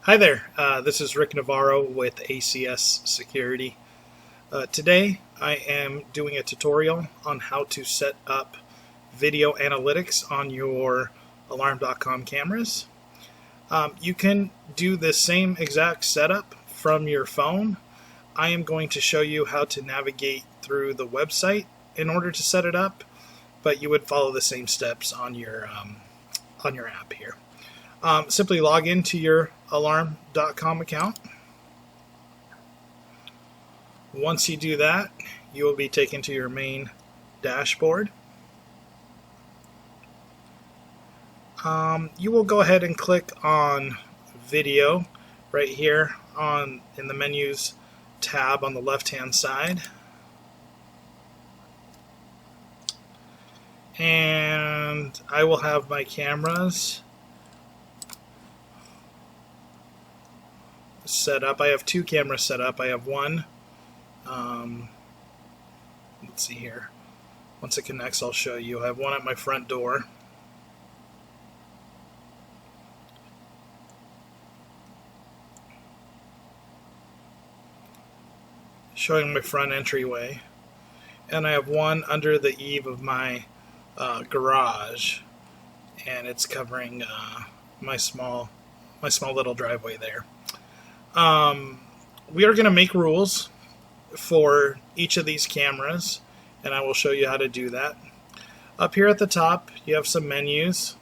Hi there, this is Rick Navarro with ACS Security. Today I am doing a tutorial on how to set up video analytics on your Alarm.com cameras. You can do the same exact setup from your phone. I am going to show you how to navigate through the website in order to set it up, but you would follow the same steps on your app here. Simply log into your Alarm.com account. Once you do that, you will be taken to your main dashboard. You will go ahead and click on Video right here in the Menus tab on the left-hand side. And I will have my cameras set up. I have two cameras set up. I have one. Let's see here. Once it connects, I'll show you. I have one at my front door. Showing my front entryway. And I have one under the eave of my garage, and it's covering my small little driveway there. We are going to make rules for each of these cameras, and I will show you how to do that. Up here at the top, you have some menus: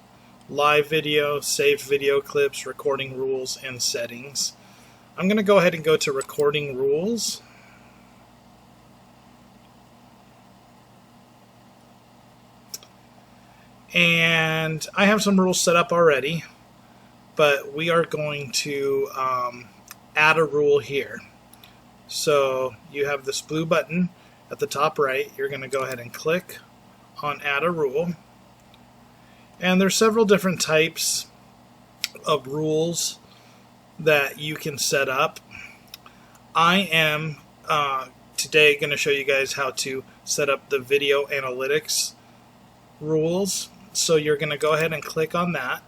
live video, saved video clips, recording rules, and settings. I'm going to go ahead and go to recording rules. And I have some rules set up already, but we are going to add a rule here. So you have this blue button at the top right. You're going to go ahead and click on Add a Rule. And there's several different types of rules that you can set up. I am today going to show you guys how to set up the video analytics rules. So you're going to go ahead and click on that.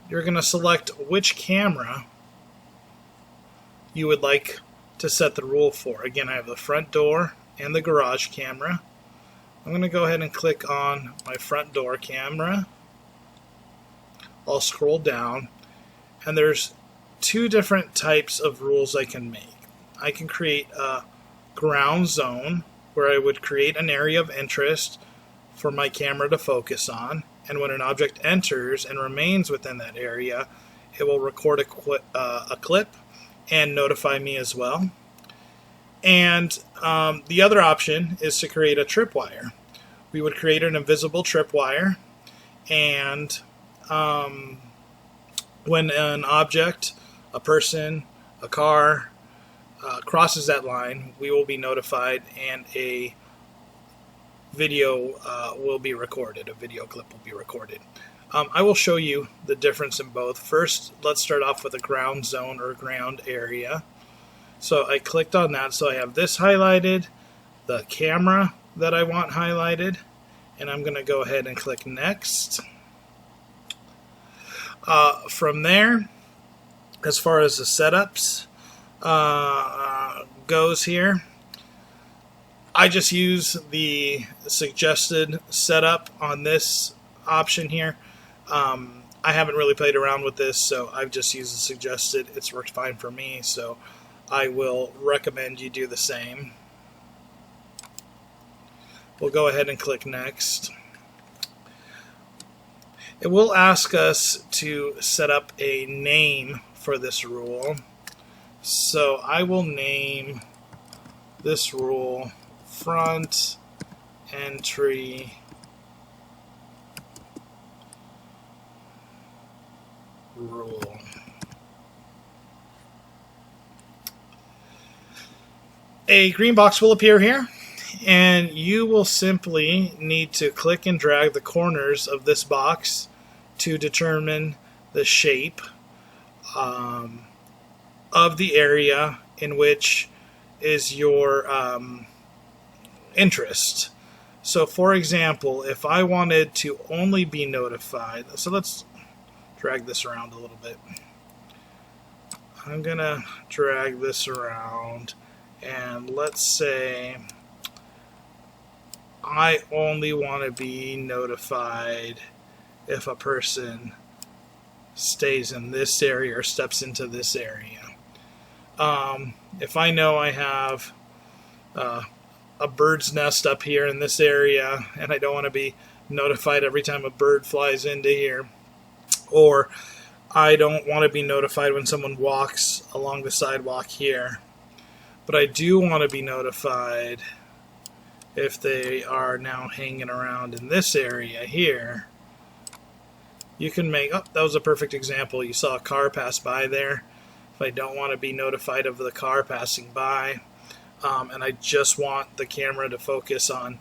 You're going to select which camera you would like to set the rule for. Again, I have the front door and the garage camera. I'm going to go ahead and click on my front door camera. I'll scroll down, and there's two different types of rules I can make. I can create a ground zone where I would create an area of interest for my camera to focus on, and when an object enters and remains within that area, it will record a clip and notify me as well. And the other option is to create a tripwire. We would create an invisible tripwire, and when an object, a person, a car crosses that line, we will be notified, and a video will be recorded. A video clip will be recorded. I will show you the difference in both. First, let's start off with a ground zone or ground area. So I clicked on that. So I have this highlighted, the camera that I want highlighted, and I'm going to go ahead and click Next. From there, as far as the setups goes here, I just use the suggested setup on this option here. I haven't really played around with this, so I've just used the suggested. It's worked fine for me, so I will recommend you do the same. We'll go ahead and click Next. It will ask us to set up a name for this rule. So I will name this rule Front Entry Rule. A green box will appear here, and you will simply need to click and drag the corners of this box to determine the shape of the area in which is your interest. So for example, if I wanted to only be notified, so let's drag this around a little bit. I'm gonna drag this around, and let's say I only want to be notified if a person stays in this area or steps into this area. If I know I have a bird's nest up here in this area and I don't want to be notified every time a bird flies into here, or I don't want to be notified when someone walks along the sidewalk here, but I do want to be notified if they are now hanging around in this area here. You can make, oh, that was a perfect example. You saw a car pass by there. If I don't want to be notified of the car passing by, and I just want the camera to focus on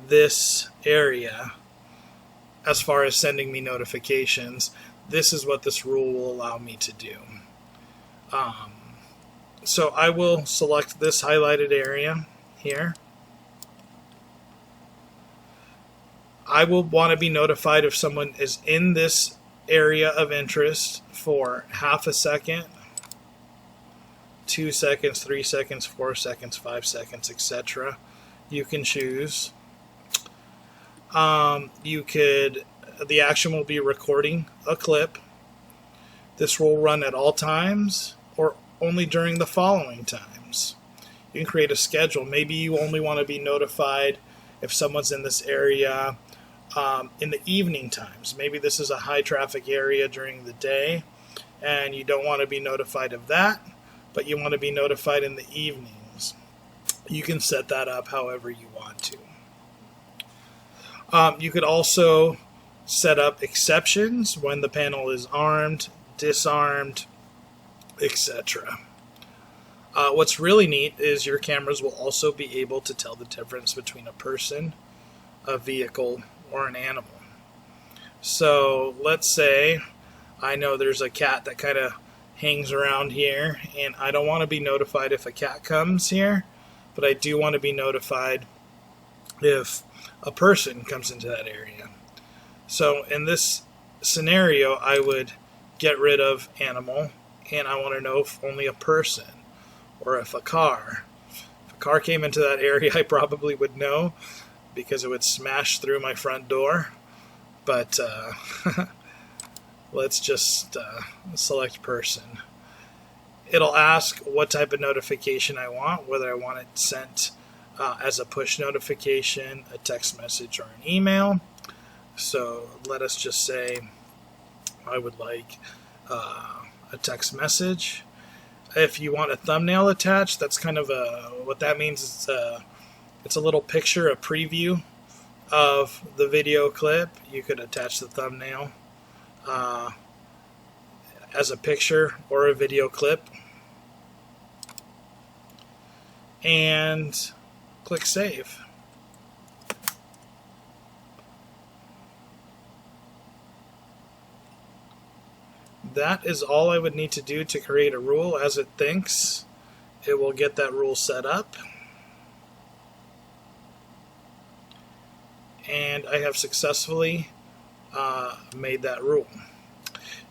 this area as far as sending me notifications, this is what this rule will allow me to do. So I will select this highlighted area here. I will want to be notified if someone is in this area of interest for half a second, 2 seconds, 3 seconds, 4 seconds, 5 seconds, etc. You can choose. The action will be recording a clip. This will run at all times or only during the following times. You can create a schedule. Maybe you only want to be notified if someone's in this area in the evening times. Maybe this is a high traffic area during the day and you don't want to be notified of that, but you want to be notified in the evenings. You can set that up however you want to. You could also set up exceptions when the panel is armed, disarmed, etc. What's really neat is your cameras will also be able to tell the difference between a person, a vehicle, or an animal. So let's say I know there's a cat that kind of hangs around here, and I don't want to be notified if a cat comes here, but I do want to be notified if a person comes into that area. So in this scenario, I would get rid of animal, and I want to know if only a person, or if a car. If a car came into that area, I probably would know because it would smash through my front door. But let's just select person. It'll ask what type of notification I want, whether I want it sent as a push notification, a text message, or an email. So let us just say I would like a text message. If you want a thumbnail attached, that's kind of what that means is it's a little picture, a preview of the video clip. You could attach the thumbnail as a picture or a video clip, and click save. That is all I would need to do to create a rule. As it thinks, it will get that rule set up. And I have successfully made that rule.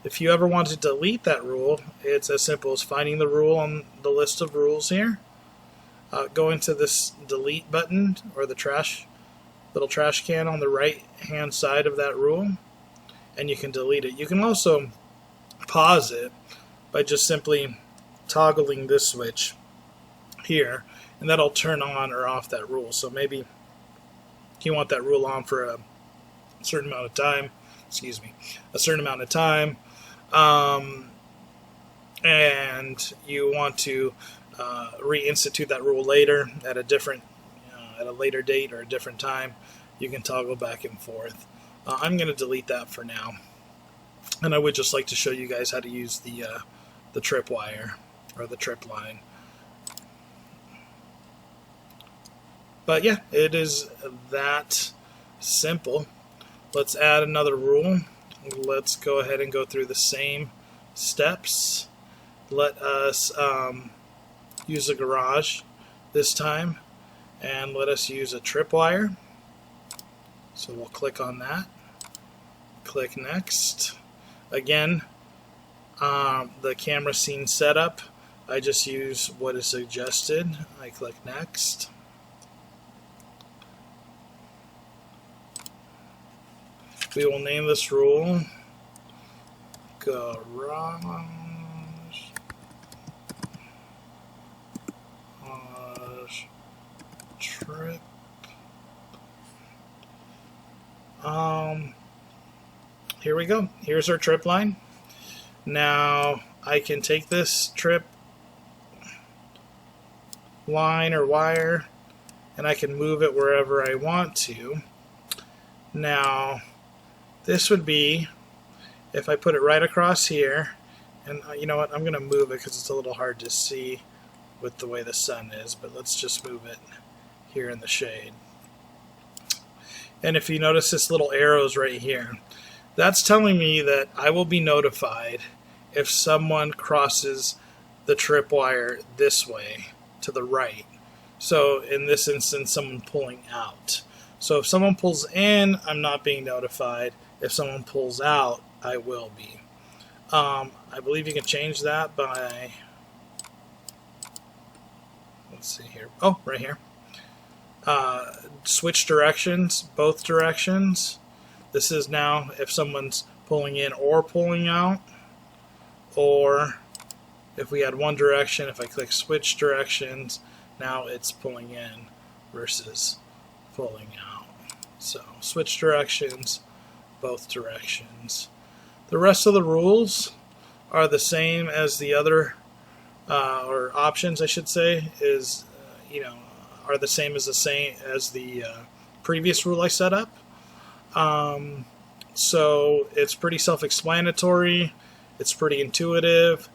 If you ever want to delete that rule, it's as simple as finding the rule on the list of rules here. Go into this delete button, or the little trash can on the right hand side of that rule, and you can delete it. You can also pause it by just simply toggling this switch here, and that'll turn on or off that rule. So maybe you want that rule on for a certain amount of time, and you want to reinstitute that rule later at a later date or a different time. You can toggle back and forth. I'm going to delete that for now, and I would just like to show you guys how to use the tripwire or the trip line. But yeah, it is that simple. Let's add another rule. Let's go ahead and go through the same steps. Let us use a garage this time, and let us use a tripwire. So we'll click on that. Click next. Again, the camera scene setup, I just use what is suggested. I click next. We will name this rule garage trip. Here we go. Here's our trip line. Now I can take this trip line or wire and I can move it wherever I want to. Now this would be if I put it right across here, and you know what, I'm going to move it because it's a little hard to see with the way the sun is, but let's just move it here in the shade. And if you notice this little arrows right here, that's telling me that I will be notified if someone crosses the tripwire this way to the right. So in this instance, someone pulling out. So if someone pulls in, I'm not being notified. If someone pulls out, I will be. I believe you can change that by, let's see here. Oh, right here. Switch directions, both directions. This is now if someone's pulling in or pulling out, or if we had one direction, if I click switch directions, now it's pulling in versus pulling out. So switch directions, both directions. The rest of the rules are the same as the other, or options I should say, is are the same as the previous rule I set up. So it's pretty self-explanatory. It's pretty intuitive.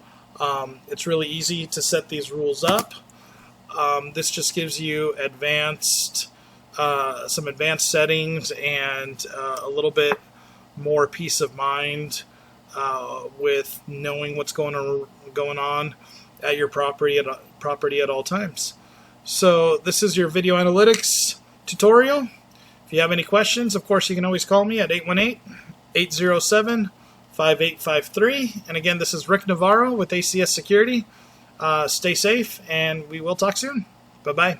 It's really easy to set these rules up. This just gives you some advanced settings and a little bit more peace of mind with knowing what's going on at your property at all times. So this is your video analytics tutorial. If you have any questions, of course, you can always call me at 818-807-5853. And again, this is Rick Navarro with ACS Security. Stay safe, and we will talk soon. Bye-bye.